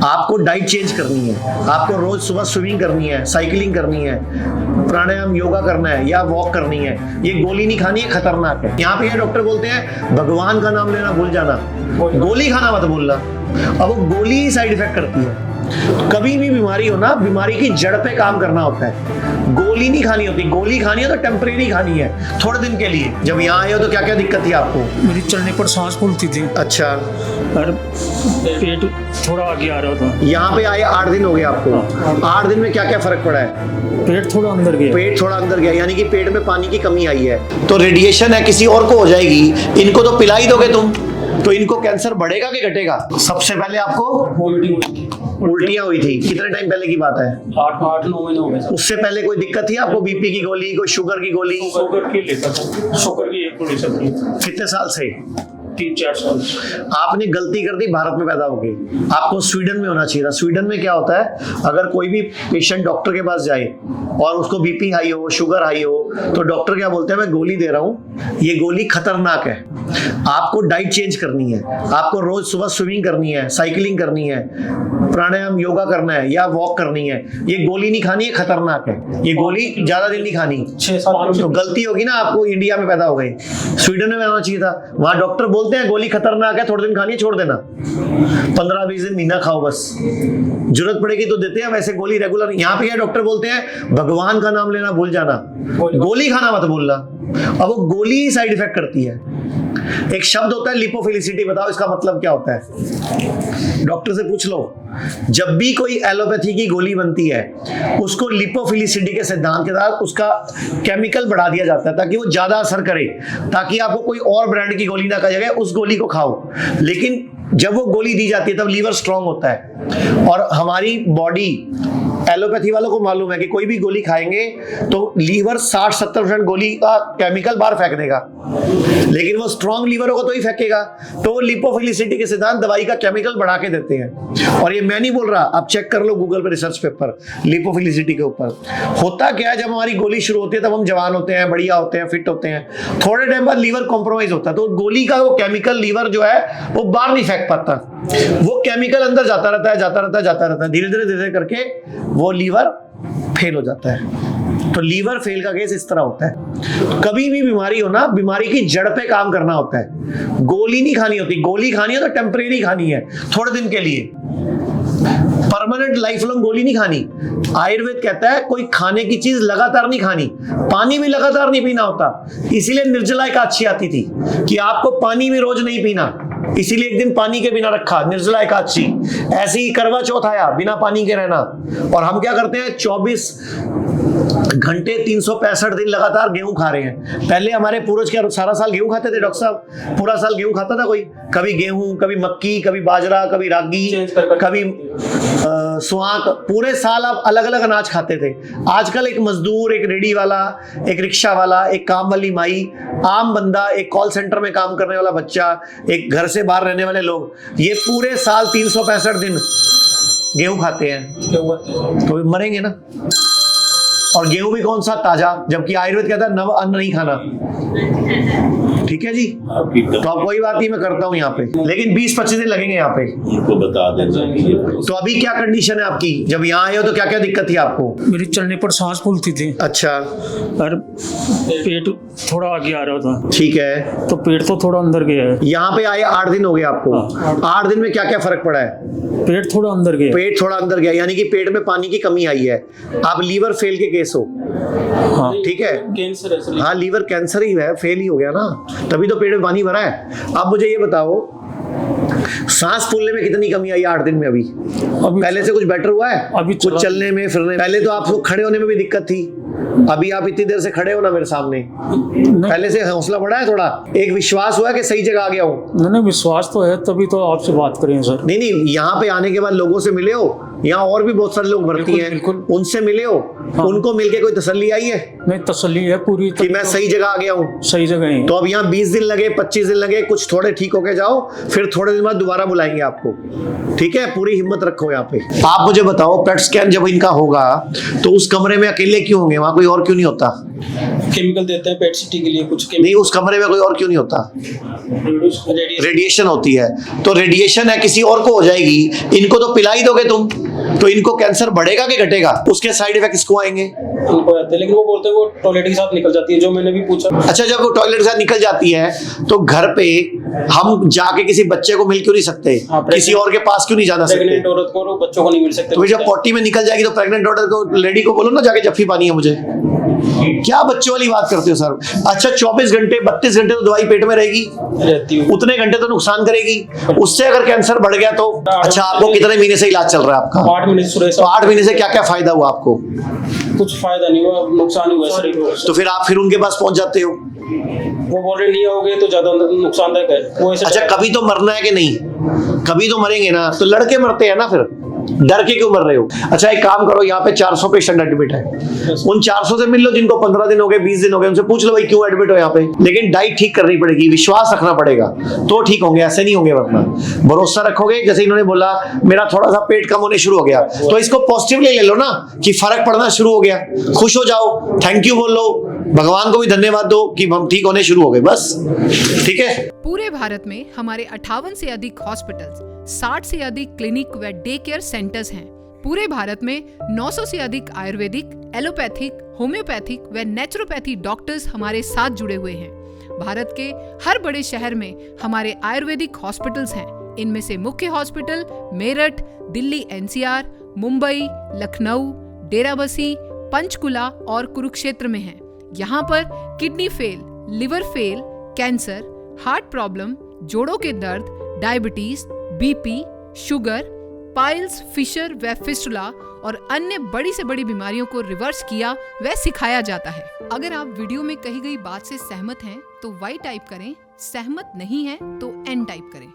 आपको diet change करनी है, आपको रोज सुबह स्विमिंग करनी है, साइकिलिंग करनी है, प्राणायाम योगा करना है या वॉक करनी है, ये गोली नहीं खानी है, खतरनाक है। यहाँ पे ये डॉक्टर बोलते हैं भगवान का नाम लेना भूल जाना, गोली खाना मत भूलना। अब वो गोली ही साइड इफेक्ट करती है। कभी भी बीमारी हो ना, बीमारी की जड़ पे काम करना होता है, गोली नहीं खानी होती। गोली खानी है तो टेम्परेरी खानी है, थोड़े दिन के लिए। जब यहाँ आए हो तो क्या क्या दिक्कत थी आपको? मेरी चलने पर सांस फूलती थी अच्छा, और पेट थोड़ा आगे आ रहा था। यहाँ पे आए 8 दिन हो गए आपको। 8 दिन में क्या क्या फर्क पड़ा है? पेट थोड़ा अंदर गया। पेट थोड़ा अंदर गया, यानी कि पेट में पानी की कमी आई है। तो रेडिएशन है, किसी और को हो जाएगी, इनको तो पिला ही दोगे तुम, तो इनको कैंसर बढ़ेगा कि घटेगा? सबसे पहले आपको उल्टियां हुई थी, कितने टाइम पहले की बात है? 8-9 महीने हो गए। उससे पहले कोई दिक्कत थी आपको? बीपी की गोली, कोई शुगर की गोली? शुगर की लेता था, शुगर की एक गोली चलती है। कितने साल से? 3-4 साल। आपने गलती कर दी भारत में पैदा होके, आपको स्वीडन में होना चाहिए था। स्वीडन में क्या होता है, अगर कोई भी पेशेंट डॉक्टर के पास जाए और उसको बीपी हाई हो, शुगर हाई हो, तो डॉक्टर क्या बोलते हैं, मैं गोली दे रहा हूँ, ये गोली खतरनाक है, आपको डाइट चेंज करनी है, आपको रोज सुबह स्विमिंग करनी है, साइकिलिंग करनी है, प्राणायाम योगा करना है या वॉक करनी है, ये गोली नहीं खानी है, खतरनाक है, ये गोली ज्यादा दिन नहीं खानी। 6-7 तो गलती होगी ना, आपको इंडिया में पैदा हो गए, स्वीडन में रहना चाहिए था। वहां डॉक्टर बोलते हैं गोली खतरनाक है, थोड़े दिन खानी है, छोड़ देना, 15-20 दिन महीना खाओ बस, जरूरत पड़ेगी तो देते हैं, वैसे गोली रेगुलर। यहाँ पे क्या डॉक्टर बोलते हैं भगवान का नाम लेना भूल जाना, गोली खाना मत भूलना। अब वो गोली ही साइड इफेक्ट करती है। एक शब्द होता है लिपोफिलिसिटी, बताओ इसका मतलब क्या होता है? डॉक्टर से पूछ लो, जब भी कोई एलोपैथी की गोली बनती है उसको लिपोफिलिसिटी के सिद्धांत के तहत उसका केमिकल बढ़ा दिया जाता है ताकि वो ज्यादा असर करे, ताकि आपको कोई और ब्रांड की गोली ना कहा जाए उस गोली को खाओ। लेकिन जब वो गोली दी जाती है तब लीवर स्ट्रांग होता है, और हमारी बॉडी, एलोपैथी वालों को मालूम है कि कोई भी गोली खाएंगे तो लीवर 60-70% गोली का केमिकल बाहर फेंक देगा, लेकिन वो स्ट्रांग लीवर होगा तो ही फेंकेगा। तो वो लिपोफिलिसिटी के सिद्धांत दवाई का केमिकल बढ़ा के देते हैं। और ये मैं नहीं बोल रहा, आप चेक कर लो गूगल पे रिसर्च पेपर लिपोफिलिसिटी के ऊपर। होता क्या है, जब हमारी गोली शुरू होती है तब हम जवान होते हैं, बढ़िया होते हैं, फिट होते हैं, थोड़े टाइम बाद लीवर कॉम्प्रोमाइज होता है, तो गोली का वो केमिकल लीवर जो है वो बाहर नहीं फेंक पाता, वो केमिकल अंदर जाता रहता है, धीरे धीरे करके वो लीवर फेल हो जाता है। तो लीवर फेल का केस इस तरह होता है। कभी भी बीमारी हो ना, बीमारी की जड़ पे काम करना होता है, गोली नहीं खानी होती। गोली खानी है तो टेम्परेरी खानी है, थोड़े दिन के लिए, परमानेंट लाइफ लॉन्ग गोली नहीं खानी। आयुर्वेद कहता है कोई खाने की चीज लगातार नहीं खानी, पानी भी लगातार नहीं पीना होता। इसीलिए निर्जला एकादशी आती थी कि आपको पानी भी रोज नहीं पीना, इसीलिए एक दिन पानी के बिना रखा, निर्जला एकादशी। ऐसे ही करवा चौथ आया, बिना पानी के रहना। और हम क्या करते हैं, 24 घंटे 365 दिन लगातार गेहूं खा रहे हैं। पहले हमारे पूर्वज क्या सारा साल गेहूं खाते थे डॉक्टर साहब? पूरा साल गेहूं खाता था कोई? कभी गेहूं, कभी मक्की, कभी बाजरा, कभी रागी, कभी सुहाग, पूरे साल आप अलग अलग अनाज खाते थे। आजकल एक मजदूर, एक रेडी वाला, एक रिक्शा वाला, एक काम वाली माई, आम बंदा, एक कॉल सेंटर में काम करने वाला बच्चा, एक घर से बाहर रहने वाले लोग, ये पूरे साल 365 दिन गेहूं खाते हैं, तो मरेंगे ना। और गेहूं भी कौन सा? ताजा, जबकि आयुर्वेद कहता है नव अन्न नहीं खाना। ठीक है जी, तो अब कोई बात नहीं, मैं करता हूँ यहाँ पे, लेकिन 20-25 दिन लगेंगे यहाँ पे। उनको बता देना। तो अभी क्या कंडीशन है आपकी? जब यहाँ आए हो तो क्या क्या दिक्कत थी आपको? मेरी चलने पर सांस फूलती थी अच्छा, और पेट थोड़ा आगे आ रहा था। ठीक है, तो पेट तो थोड़ा अंदर गया है। यहाँ पे आए 8 दिन हो गए आपको। 8 दिन में क्या क्या फर्क पड़ा है? पेट थोड़ा अंदर गया। पेट थोड़ा अंदर गया, यानी कि पेट में पानी की कमी आई है। आप लीवर फेल के केस हो, हाँ ठीक है, कैंसर है। हाँ लीवर कैंसर ही है, फेल ही हो गया ना, तभी तो पेट में पानी भरा है। अब मुझे ये बताओ, सांस फूलने में कितनी कमी आई 8 दिन में? अभी पहले से कुछ बेटर हुआ है? अभी कुछ चलने में, फिरने? पहले तो आपको खड़े होने में भी दिक्कत थी, अभी आप इतनी देर से खड़े हो ना मेरे सामने, पहले से हौसला बढ़ा है थोड़ा, एक विश्वास हुआ कि सही जगह आ गया हूँ। नहीं, विश्वास तो है, तभी तो आपसे बात करें सर। नहीं, यहाँ पे आने के बाद लोगों से मिले हो, यहाँ और भी बहुत सारे लोग भर्ती बिल्कुल, हैं, बिल्कुल। उनसे मिले हो? हाँ। उनको मिलके कोई तसल्ली आई है नहीं, तसल्ली है पूरी कि मैं सही जगह आ गया हूँ? सही जगह ही। तो अब यहाँ 20 दिन लगे, 25 दिन लगे, कुछ थोड़े ठीक होके जाओ, फिर थोड़े दिन बाद दोबारा बुलाएंगे आपको, ठीक है? पूरी हिम्मत रखो यहाँ पे। आप मुझे बताओ, पेट स्कैन जब इनका होगा तो उस कमरे में अकेले क्यों होंगे? वहाँ कोई और क्यों नहीं होता? केमिकल देते हैं पेट सिटी के लिए, कुछ नहीं, उस कमरे में कोई और क्यों नहीं होता? रेडिएशन होती है, तो रेडिएशन है किसी और को हो जाएगी, इनको तो पिला ही दोगे तुम, तो इनको कैंसर बढ़ेगा कि घटेगा? उसके साइड इफेक्ट किसको आएंगे? इनको आते हैं, लेकिन वो बोलते हैं वो टॉयलेट के साथ निकल जाती है, जो मैंने भी पूछा। अच्छा, जब वो टॉयलेट के साथ निकल जाती है तो घर पे हम जाके किसी बच्चे को मिल क्यों नहीं सकते? किसी और के पास क्यों नहीं जाना सकते? प्रेग्नेंट औरत को और बच्चों को नहीं मिल सकते। तो जब पॉटी में निकल जाएगी तो प्रेग्नेंट डॉटर को, लेडी को बोलो ना जाके जफ्फी पानी है मुझे। क्या बच्चों वाली बात करते हो सर? अच्छा, 24 घंटे 32 घंटे तो दवाई पेट में रहेगी, रहती हूँ। उतने घंटे तो नुकसान करेगी, उससे अगर कैंसर बढ़ गया तो? अच्छा, आपको कितने महीने से इलाज चल रहा है आपका? 8 महीने सुरेश, तो 8 महीने से क्या क्या फायदा हुआ आपको? कुछ फायदा नहीं हुआ, नुकसान ही हुआ शरीर को। तो फिर आप उनके पास पहुंच जाते हो? वो बोल रहे नहीं आओगे तो ज्यादा नुकसानदायक है वो ऐसे। अच्छा, कभी तो मरना है कि नहीं? कभी तो मरेंगे ना, तो लड़के मरते हैं ना, फिर डर के क्यों मर रहे हो? अच्छा, एक काम करो, यहाँ पे 400 पेशेंट एडमिट है, उन 400 से मिल लो जिनको 15 दिन हो गए, 20 दिन हो गए, उनसे पूछ लो भाई क्यों एडमिट हो यहाँ पे। लेकिन डाइट ठीक करनी पड़ेगी, विश्वास रखना पड़ेगा, तो ठीक होंगे, ऐसे नहीं होंगे। वरना भरोसा रखोगे, जैसे इन्होंने बोला मेरा थोड़ा सा पेट कम होने शुरू हो गया, तो इसको पॉजिटिवली ले लो ना कि फर्क पड़ना शुरू हो गया, खुश हो जाओ, थैंक यू बोल लो, भगवान को भी धन्यवाद दो कि हम ठीक होने शुरू हो गए, बस, ठीक है। पूरे भारत में हमारे 58 से अधिक हॉस्पिटल्स, 60 से अधिक क्लिनिक व डे केयर सेंटर्स हैं। पूरे भारत में 900 से अधिक आयुर्वेदिक, एलोपैथिक, होम्योपैथिक व नेचुरोपैथी डॉक्टर्स हमारे साथ जुड़े हुए हैं। भारत के हर बड़े शहर में हमारे आयुर्वेदिक हॉस्पिटल्स हैं। इनमें से मुख्य हॉस्पिटल मेरठ, दिल्ली NCR, मुंबई, लखनऊ, डेराबसी, पंचकुला और कुरुक्षेत्र में हैं। यहाँ पर kidney fail, liver fail, cancer, heart problem, जोड़ों के दर्द, diabetes, BP, sugar, piles, fissure व फिस्टुला और अन्य बड़ी से बड़ी बीमारियों को रिवर्स किया व सिखाया जाता है। अगर आप वीडियो में कही गई बात से सहमत हैं तो Y टाइप करें, सहमत नहीं हैं तो N टाइप करें।